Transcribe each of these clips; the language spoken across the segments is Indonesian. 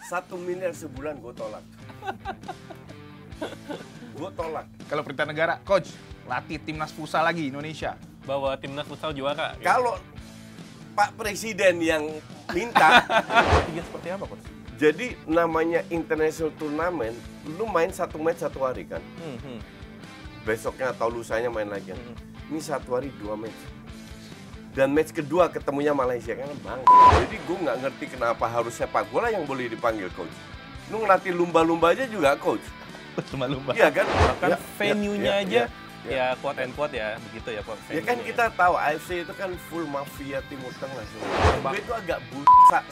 1 miliar sebulan gue tolak. Gue tolak. Kalau perintah negara, coach, latih timnas futsal lagi Indonesia. Bawa timnas futsal juara. Gitu. Kalau Pak Presiden yang minta, Iya seperti apa, coach? jadi namanya international turnamen, lu main 1 match 1 hari kan? Besoknya atau lusanya main lagi. Ini 1 hari 2 match. Dan match kedua ketemunya Malaysia kan bang. Jadi gue nggak ngerti kenapa harus sepak bola yang boleh dipanggil coach. Lu ngelatih lumba-lumba aja juga coach. Lumba-lumba. Iya kan? Bahkan Ya, venue-nya ya, aja, ya. ya quote and quote ya, begitu ya. Ya kan kita tahu AFC itu kan full mafia Timur Tengah semua. Gue itu agak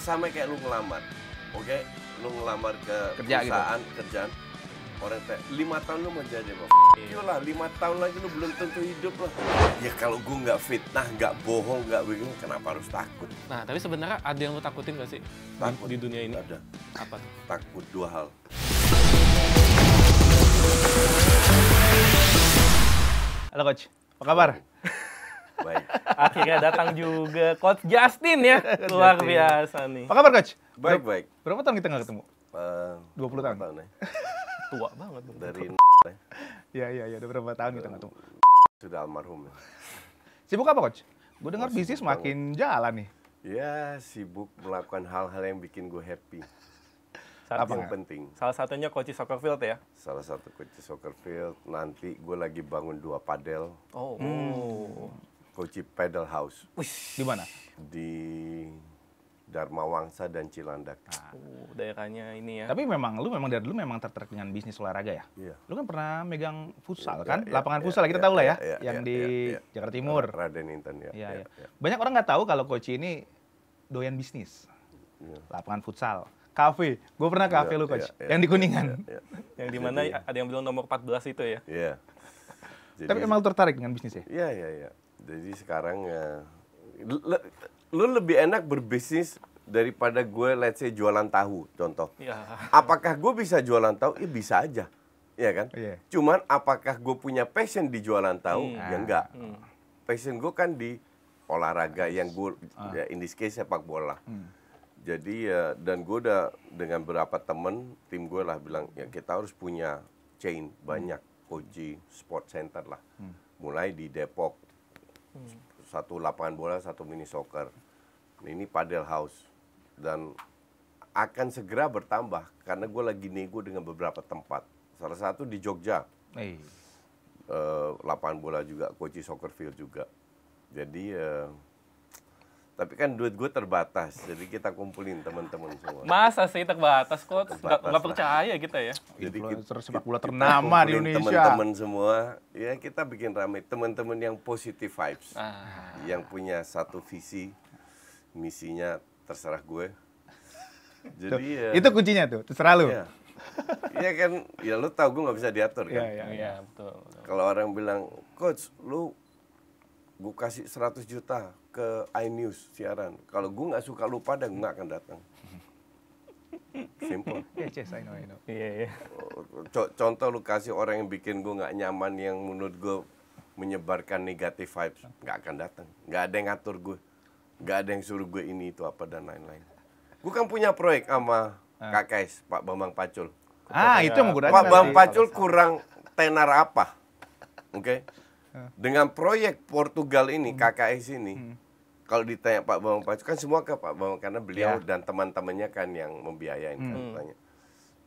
sama kayak lu ngelamar. Oke? Lu ngelamar ke Kerja perusahaan, kerjaan. Orang tanya, 5 tahun lu mau jadi apa? Iyalah, 5 tahun lagi lu belum tentu hidup lah. Ya kalau gue nggak fitnah, nggak bohong, nggak begini, kenapa harus takut? Nah, tapi sebenarnya ada yang lu takutin gak sih Takut. di dunia ini? Ada. Apa tuh? Takut 2 hal. Halo coach, apa kabar? Baik. Akhirnya datang juga Coach Justin ya. Luar biasa nih. Apa kabar coach? Baik. Berapa tahun kita nggak ketemu? 20 tahun. ya. Tua banget. Bang. Dari Iya, udah berapa tahun kita nggak ketemu? sudah almarhum. Sibuk apa coach? Gue dengar Sibuk bisnis banget. makin jalan nih. Ya, sibuk melakukan hal-hal yang bikin gue happy. Apa? Yang penting. Salah satunya Coach Soccer Field ya. Salah satu coach soccer field. Nanti gue lagi bangun 2 padel. Oh. Coach Paddle House Di mana? di Dharma Wangsa dan Cilandak. Daerahnya ini ya. Tapi memang lu dari dulu memang tertarik dengan bisnis olahraga ya? Iya. Lu kan pernah megang futsal Iya, kan? iya, Lapangan iya, futsal kita iya, tahu lah ya, iya, yang iya, di iya. Jakarta Timur. Raden Inten ya. Iya. Banyak orang nggak tahu kalau coach ini doyan bisnis. Iya. Lapangan futsal, kafe. Gue pernah kafe Iya, lu coach, iya, yang di Kuningan. Iya. Yang dimana Jadi- ada yang bilang nomor 14 itu ya. Iya. Tapi emang lu tertarik dengan bisnis ya? Iya. Jadi sekarang lu lebih enak berbisnis daripada gue let's say jualan tahu contoh. Iya. Apakah gue bisa jualan tahu? Iya bisa aja. Iya kan? Iya. Cuman apakah gue punya passion di jualan tahu? Ya enggak. Hmm. Passion gue kan di olahraga yang gue ya in this case sepak bola. Jadi ya dan gue udah dengan beberapa temen tim gue lah bilang ya kita harus punya chain banyak Koji Sport Center lah. Mulai di Depok. 1 lapangan bola, 1 mini soccer. Ini Padel House dan akan segera bertambah karena gue lagi nego dengan beberapa tempat. Salah satu di Jogja. Lapangan bola juga, Koji Soccer Field juga. Jadi tapi kan duit gue terbatas, jadi kita kumpulin teman-teman semua. Masa sih terbatas kok? Terbatas Nggak lah. percaya kita ya. Jadi Influencer sepak bola ternama di kumpulin Indonesia. Teman-teman semua, ya kita bikin ramai. Teman-teman yang positive vibes, yang punya satu visi, misinya terserah gue. Jadi ya, Itu kuncinya tuh, terserah lu. Iya. Iya kan, ya lu tahu gue nggak bisa diatur kan. Iya, betul. Kalau orang bilang, coach, gue kasih 100 juta ke iNews siaran. Kalau gue nggak suka lu pada, gue nggak akan datang. Simple. Yes, I know. Iya. Contoh lu kasih orang yang bikin gue nggak nyaman, yang menurut gue menyebarkan negatif vibes, nggak akan datang. Nggak ada yang ngatur gue. Nggak ada yang suruh gue ini, itu, apa, dan lain-lain. Gue kan punya proyek sama KKS, Pak Bambang Pacul. Itu yang menggunakan Pak Bambang Pacul kurang tenar apa? Oke? Dengan proyek Portugal ini, KKS ini, kalau ditanya Pak Bambang Pacul, kan semua ke Pak Bambang, karena beliau dan teman-temannya kan yang membiayain. Kan, tanya,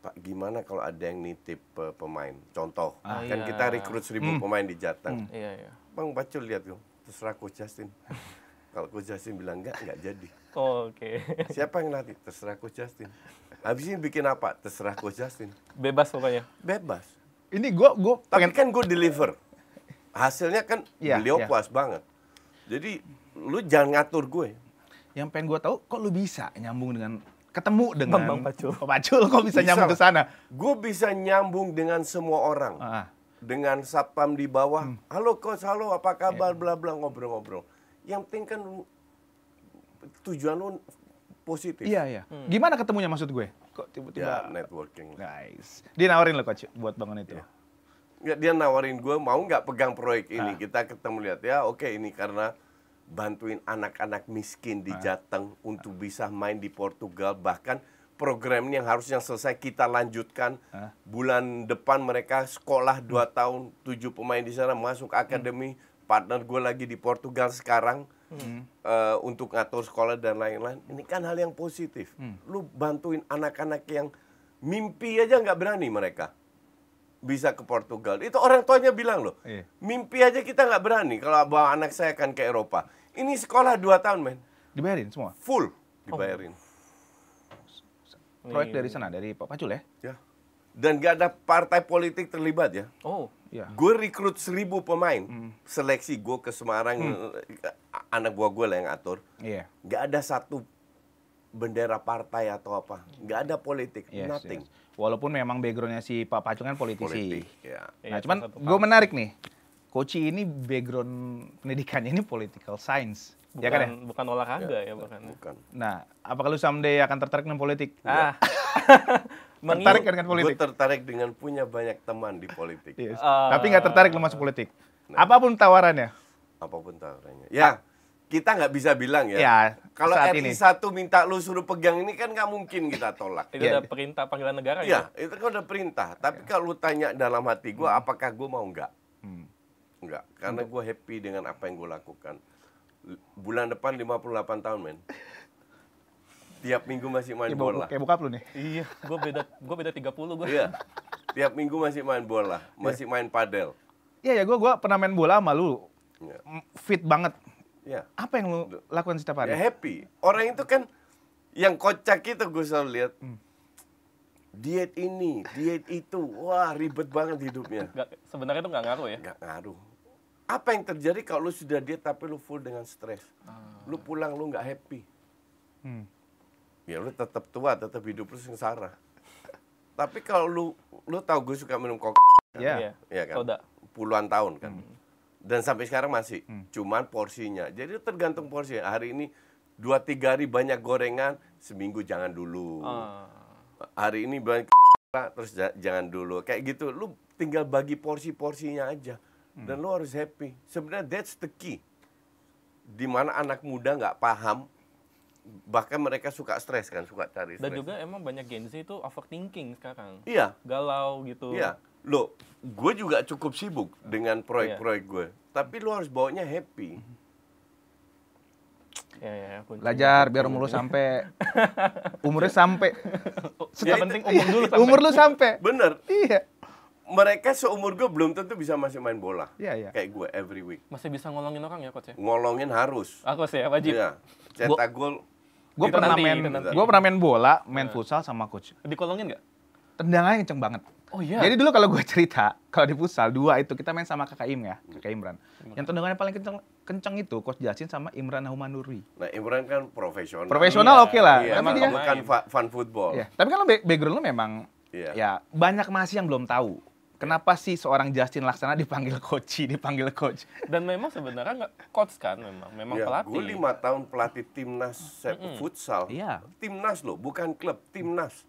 Pak, gimana kalau ada yang nitip pemain? Contoh, kan kita rekrut 1.000 pemain di Jateng. Iya. Bang Pacul lihat tuh, terserah Coach Justin. Kalau Coach Justin bilang enggak jadi. Oke. Siapa yang latih? Terserah Coach Justin. Habis ini bikin apa? Terserah Coach Justin. Bebas pokoknya. Bebas. Ini gue Tapi pengen kan gue deliver. Hasilnya kan Iya, beliau iya. puas banget. Jadi lu jangan ngatur gue. yang pengen gue tahu, kok lu bisa nyambung dengan ketemu dengan Bambang Pacul. Pak Pacul, kok bisa nyambung ke sana? Gue bisa nyambung dengan semua orang. Dengan satpam di bawah. Halo coach, halo apa kabar, bla bla, ngobrol-ngobrol. Yang penting kan tujuan lu positif. Iya. Gimana ketemunya maksud gue? Kok Ya, tiba-tiba networking. guys. Dia nawarin lo coach buat bangun itu. Nggak, dia nawarin gue, mau nggak pegang proyek ini. Kita ketemu, lihat ya, oke, ini karena bantuin anak-anak miskin di Jateng untuk bisa main di Portugal, bahkan program ini yang harusnya selesai kita lanjutkan. Bulan depan mereka sekolah 2 tahun, 7 pemain di sana masuk akademi. Partner gue lagi di Portugal sekarang untuk ngatur sekolah dan lain-lain. Ini kan hal yang positif. Lu bantuin anak-anak yang mimpi aja nggak berani mereka bisa ke Portugal. Itu orang tuanya bilang loh, mimpi aja kita nggak berani kalau bawa anak saya kan ke Eropa. Ini sekolah 2 tahun, men. Dibayarin semua? Full dibayarin. Proyek dari sana, dari Pak Pacul ya? Ya. Dan nggak ada partai politik terlibat ya. Oh, Iya. Gue rekrut 1000 pemain. Seleksi gue ke Semarang, anak buah gue lah yang atur. Iya. Nggak ada satu bendera partai atau apa. Nggak ada politik, Yes, nothing. yes. Walaupun memang backgroundnya si Pak Pacul kan politisi. Politik, ya. Nah, Iya, cuman salah satu gue menarik nih. Koci ini background pendidikannya ini political science. bukan, Ya kan ya? bukan olahraga ya bahkan. Bukan. Nah, apakah lu someday akan tertarik dengan politik? Ah. Tertarik kan dengan Gue politik? tertarik dengan punya banyak teman di politik. Yes. Tapi nggak tertarik lu masuk politik? Apapun tawarannya? Apapun tawarannya. Ya, kita nggak bisa bilang ya. Ya, Kalau saat RI ini. satu minta lu suruh pegang ini kan nggak mungkin kita tolak. Itu Iya. udah perintah panggilan negara ya? Iya, itu kan udah perintah. Tapi kalau lu tanya dalam hati gue, apakah gue mau nggak? Enggak, karena gue happy dengan apa yang gue lakukan. Bulan depan 58 tahun, men. Tiap minggu masih main bola. Kayak bokap lu nih. Iya, gue beda 30 gue. Iya. Tiap minggu masih main bola, masih main padel. Iya ya, gue pernah main bola sama lu. Ya. Fit banget. Ya. Apa yang lu lakukan setiap hari? Ya happy. Orang itu kan yang kocak itu gue selalu lihat. Diet ini, diet itu. Wah, ribet banget hidupnya. Sebenarnya itu nggak ngaruh ya? Nggak ngaruh. Apa yang terjadi kalau lu sudah diet tapi lu full dengan stres? Lu pulang lu nggak happy. Ya lu tetap tua, tetap hidup lu sengsara. Tapi kalau lu tahu gue suka minum kopi, Ya. ya kan? Soda. Puluhan tahun kan. Dan sampai sekarang masih. Cuman porsinya. Jadi tergantung porsinya. Hari ini 2-3 hari banyak gorengan, seminggu jangan dulu. Hari ini banyak terus jangan dulu. Kayak gitu. Lu tinggal bagi porsi-porsinya aja. Dan lu harus happy. Sebenarnya that's the key. Dimana anak muda nggak paham, bahkan mereka suka stres kan, suka cari stres. Dan juga emang banyak Gen Z itu overthinking sekarang. Iya. Galau gitu. Iya. Loh, gue juga cukup sibuk dengan proyek-proyek gue. Tapi lu harus bawanya happy. Ya, Belajar biar umur lu sampai umurnya sampai. Yang penting umur dulu sampai. Umur lu sampai. Bener. Iya. Mereka seumur gue belum tentu bisa masih main bola. Iya, iya. Kayak gue every week. Masih bisa ngolongin orang ya, Coach ya? Ngolongin harus. Aku sih ya, wajib. Iya. Cetak gol. Gue Itu pernah nanti, main, itu nanti. gue pernah main bola, main futsal sama coach. Dikolongin nggak? Tendangannya kenceng banget. Oh iya. Jadi dulu kalau gue cerita, kalau di futsal 2 itu kita main sama kakak Im ya, kakak Imran. Yang tendangannya paling kenceng itu coach Jasin sama Imran Humanuri. Nah, Imran kan profesional. Profesional Iya. oke lah. Iya, Tapi Emang dia, bukan fun football. ya. Tapi kan lo background lo memang, Iya. ya banyak masih yang belum tahu. Kenapa sih seorang Justin Laksana dipanggil coach? Dan memang sebenarnya nggak coach kan, memang Ya, pelatih. gue 5 tahun pelatih timnas futsal. Iya. Timnas loh, bukan klub, timnas.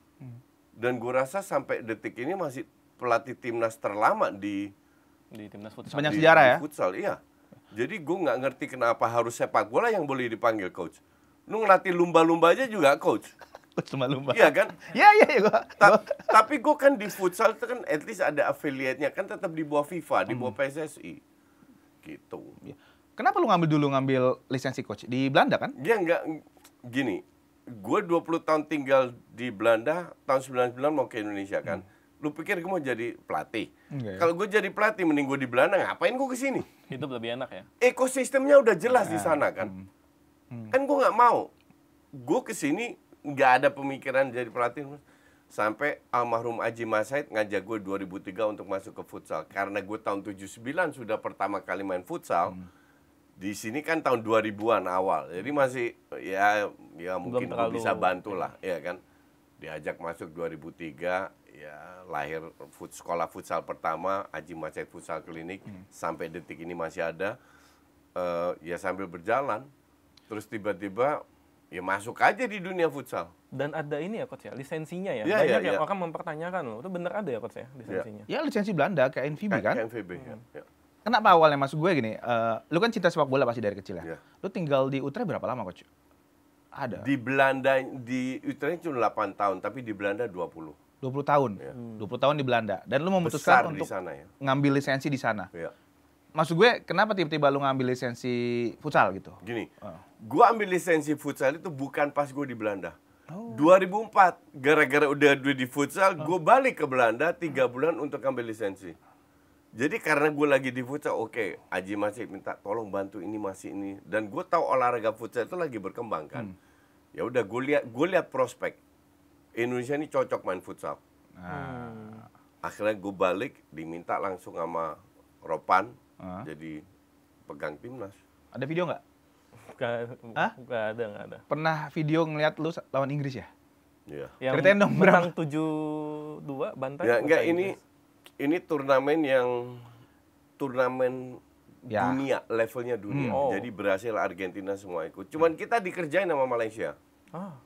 Dan gue rasa sampai detik ini masih pelatih timnas terlama di Timnas futsal. Sepanjang sejarah ya? futsal. Iya. Jadi gue nggak ngerti kenapa harus sepak bola yang boleh dipanggil coach. Lu ngelatih lumba-lumba aja juga coach. Coach lumba-lumba. Iya kan? Iya, Tapi gue kan di futsal itu kan at least ada affiliate-nya, kan tetap di bawah FIFA, di bawah PSSI. Gitu. Kenapa lu ngambil lisensi coach? Di Belanda kan? Dia nggak gini. Gue 20 tahun tinggal di Belanda, tahun 99 mau ke Indonesia kan. Lu pikir gue mau jadi pelatih? Enggak ya. Kalau gue jadi pelatih, mending gue di Belanda, ngapain gue ke sini? Itu lebih enak ya. Ekosistemnya udah jelas di sana kan. Kan gue nggak mau. Gue ke sini nggak ada pemikiran jadi pelatih. Sampai almarhum Aji Masaid ngajak gue 2003 untuk masuk ke futsal. Karena gue tahun 79 sudah pertama kali main futsal. Di sini kan tahun 2000-an awal. Jadi masih ya mungkin gue terlalu- bisa bantu lah, ya kan. Diajak masuk 2003, ya lahir sekolah futsal pertama, Aji Masaid Futsal Klinik. Sampai detik ini masih ada. Ya sambil berjalan. Terus tiba-tiba ya masuk aja di dunia futsal. Dan ada ini ya, Coach ya, lisensinya ya. Iya, Banyak iya, yang iya. orang mempertanyakan loh. Itu bener ada ya, Coach ya, lisensinya. Ya lisensi Belanda kayak NVB kan? KNVB, ya. Kenapa awalnya masuk gue gini? Lu kan cinta sepak bola pasti dari kecil ya. Iya. Lu tinggal di Utrecht berapa lama coach? Ada. Di Belanda, di Utrecht cuma 8 tahun, tapi di Belanda 20. 20 tahun. Iya. 20 tahun di Belanda. Dan lu Besar memutuskan di untuk sana ya. ngambil lisensi di sana. Iya. Maksud gue, kenapa tiba-tiba lu ngambil lisensi futsal gitu? Gini, Oh. gua ambil lisensi futsal itu bukan pas gue di Belanda. Oh. 2004, gara-gara udah di futsal, gue balik ke Belanda 3 bulan untuk ambil lisensi. Jadi karena gue lagi di futsal, oke, Aji masih minta tolong bantu ini masih ini. Dan gue tahu olahraga futsal itu lagi berkembang kan. Ya udah gue lihat prospek. Indonesia ini cocok main futsal. Akhirnya gue balik, diminta langsung sama Ropan, jadi pegang timnas. Ada video nggak? Hah? Nggak ada. Pernah video ngeliat lu lawan Inggris ya? Iya. Yang Ceritain dong, menang 7-2 bantai. Ya, enggak, Inggris. ini turnamen Ya. dunia, levelnya dunia. Oh. Jadi Brasil, Argentina semua ikut. Cuman kita dikerjain sama Malaysia.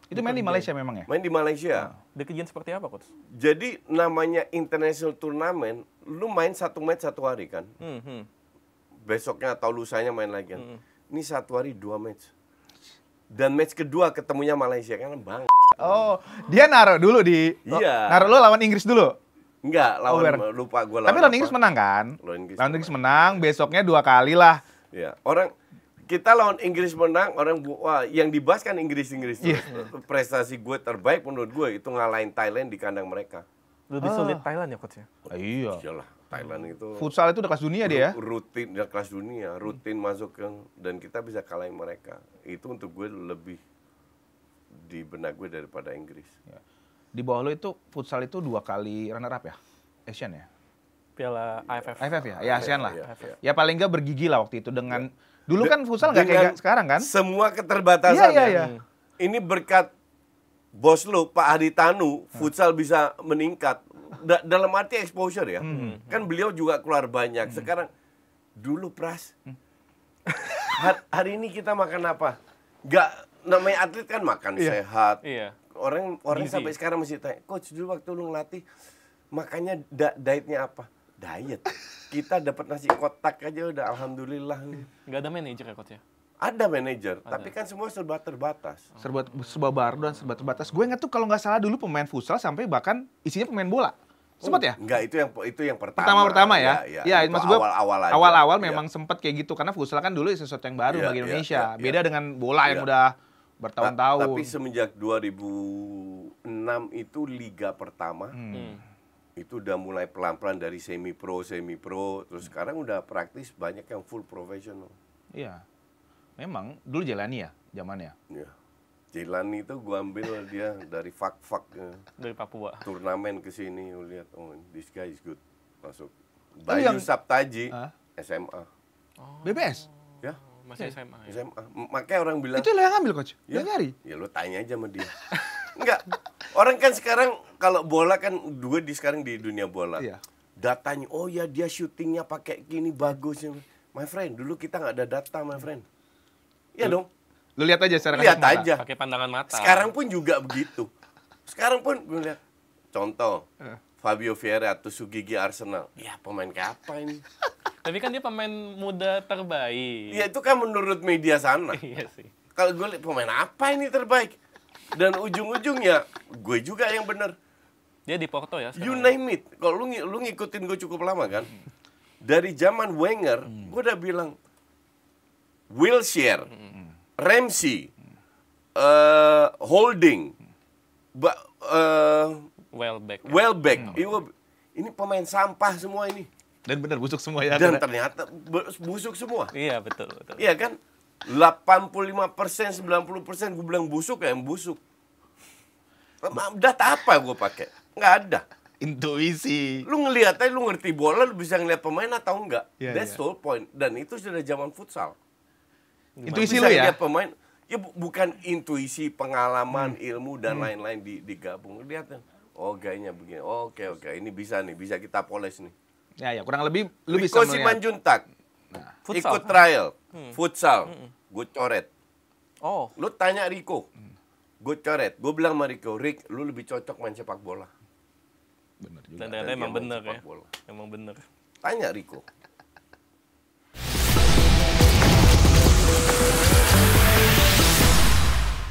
Itu main di Malaysia memang ya? Main di Malaysia. Dikerjain seperti apa, Coach? Jadi namanya international turnamen, lu main 1 match 1 hari kan. Besoknya atau lusanya main lagi kan. Ini 1 hari 2 match. Dan match kedua ketemunya Malaysia kan bang. Oh, dia naruh dulu di... Iya. Naruh lu lawan Inggris dulu? Enggak, lupa gue lawan. Tapi lawan apa. Inggris menang kan? Lawan Inggris Lawan Inggris menang, besoknya 2 kali lah. Ya, kita lawan Inggris menang, wah yang dibahas kan Inggris terus. Prestasi gue terbaik menurut gue itu ngalahin Thailand di kandang mereka. Lebih sulit Thailand ya, Coach ya? Iya. Iyalah, Thailand itu Futsal itu udah kelas dunia dia ya? rutin dan kelas dunia, rutin masuk ke dan kita bisa kalahin mereka. Itu untuk gue lebih di benak gue daripada Inggris. Di bawah lu itu futsal itu 2 kali runner up ya? Asian ya? Piala AFF. AFF ya? Ya ASEAN lah. Iya. Ya paling nggak bergigi lah waktu itu dengan... Dulu kan futsal nggak kayak Dengan sekarang kan? Semua keterbatasan Iya. ya. Ini berkat bos lu, Pak Hadi Tanu, futsal bisa meningkat. Dalam arti exposure ya. Kan beliau juga keluar banyak. Sekarang, dulu Pras, hari ini kita makan apa? Nggak, namanya atlet kan makan sehat. Iya. Orang Gizi. sampai sekarang masih tanya, Coach dulu waktu lu ngelatih, makannya dietnya apa? Diet. Kita dapat nasi kotak aja udah alhamdulillah. Nggak ada manajer ya, Coach ya? Ada manajer, tapi kan semua serba terbatas. Serba baru dan serba terbatas. Gue ingat tuh kalau nggak salah dulu pemain futsal sampai bahkan isinya pemain bola. Sempat ya? Enggak, itu yang pertama. Pertama ya? Iya, itu maksud gue awal-awal aja. awal-awal Iya. memang sempat kayak gitu. Karena futsal kan dulu sesuatu yang baru Iya, bagi iya, Indonesia. iya, Beda dengan bola yang Iya. udah bertahun-tahun. Tapi semenjak 2006 itu liga pertama, itu udah mulai pelan-pelan dari semi-pro, terus sekarang udah praktis banyak yang full profesional. Iya. Memang dulu Jelani ya zamannya. Ya. Jelani itu gua ambil dia dari fak-fak Dari Papua. turnamen ke sini, lu lihat, oh this guy is good, masuk. Oh, Bayu yang- Saptaji, Hah? SMA, BBS? ya Masih SMA ya? SMA. Makanya orang bilang, Itu lo yang ngambil coach? ya, Yang nyari? ya lu tanya aja sama dia. Enggak, orang kan sekarang kalau bola kan sekarang di dunia bola. Iya. Datanya, oh ya dia syutingnya pakai gini bagus. My friend, dulu kita nggak ada data, my friend. Iya dong, Lu lihat aja secara lihat kasat mata. aja. Pakai pandangan mata. Sekarang pun juga begitu. Sekarang pun gue lihat, contoh, Fabio Vieira atau Sugigi Arsenal. Ya pemain kayak apa ini? Tapi kan dia pemain muda terbaik. Ya itu kan menurut media sana. Iya sih. Kalau gue lihat pemain apa ini terbaik? Dan ujung-ujungnya gue juga yang bener. Dia di Porto ya You sekarang. name it. Kalau lu ngikutin gue cukup lama kan. Dari zaman Wenger, gue udah bilang Wilshere, Ramsey, Holding, Welbeck. Ini pemain sampah semua ini. Dan bener busuk semua ya. Dan karena- ternyata busuk semua. Iya betul. Iya kan? 85%, 90% gue bilang busuk ya, yang busuk. Data apa gue pakai? Nggak ada. Intuisi. Lu ngelihat aja, lu ngerti bola, lu bisa ngeliat pemain atau enggak. Iya, That's the whole point. Dan itu sudah zaman futsal. Intuisi Bisa lu ya? ngeliat pemain, ya bukan intuisi, pengalaman, ilmu, dan lain-lain digabung. Lihat, oh gayanya begini, oke, ini bisa nih, bisa kita poles nih. Ya kurang lebih lu bisa Rico melihat. Simanjuntak, Futsal. ikut trial, futsal, gue coret. Oh, Lu tanya Rico, gue coret. Gue bilang sama Rico, Rick, lu lebih cocok main sepak bola. Bener juga. dan Dan ternyata dia emang main bener sepak ya. bola. Emang bener. Tanya Rico.